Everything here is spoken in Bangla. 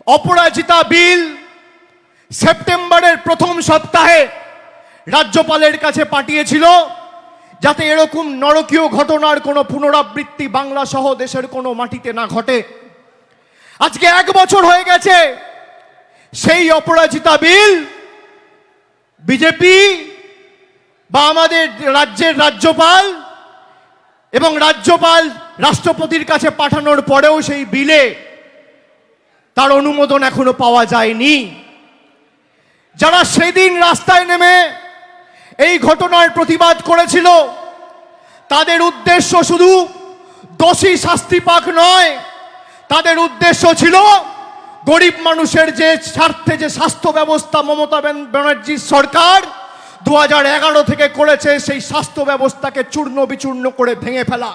অপরাজিতা বিল সেপ্টেম্বরের প্রথম সপ্তাহে রাজ্যপালের কাছে পাঠিয়েছিল, যাতে এরকম নরকীয় ঘটনার কোনো পুনরাবৃত্তি বাংলা সহ দেশের কোনো মাটিতে না ঘটে। আজকে 1 বছর হয়ে গেছে, সেই অপরাজিতা বিল বিজেপি বা আমাদের রাজ্যের রাজ্যপাল এবং রাজ্যপাল রাষ্ট্রপতির কাছে পাঠানোর পরেও সেই বিলে তার অনুমোদন এখনো পাওয়া যায়নি। যারা সেদিন রাস্তায় নেমে এই ঘটনার প্রতিবাদ করেছিল, তাদের উদ্দেশ্য শুধু দোষী শাস্তি পাক নয়, তাদের উদ্দেশ্য ছিল গরিব মানুষের যে স্বার্থে যে স্বাস্থ্য ব্যবস্থা মমতা ব্যানার্জির সরকার 2011 থেকে করেছে, সেই স্বাস্থ্য ব্যবস্থাকে চূর্ণ বিচূর্ণ করে ভেঙে ফেলা।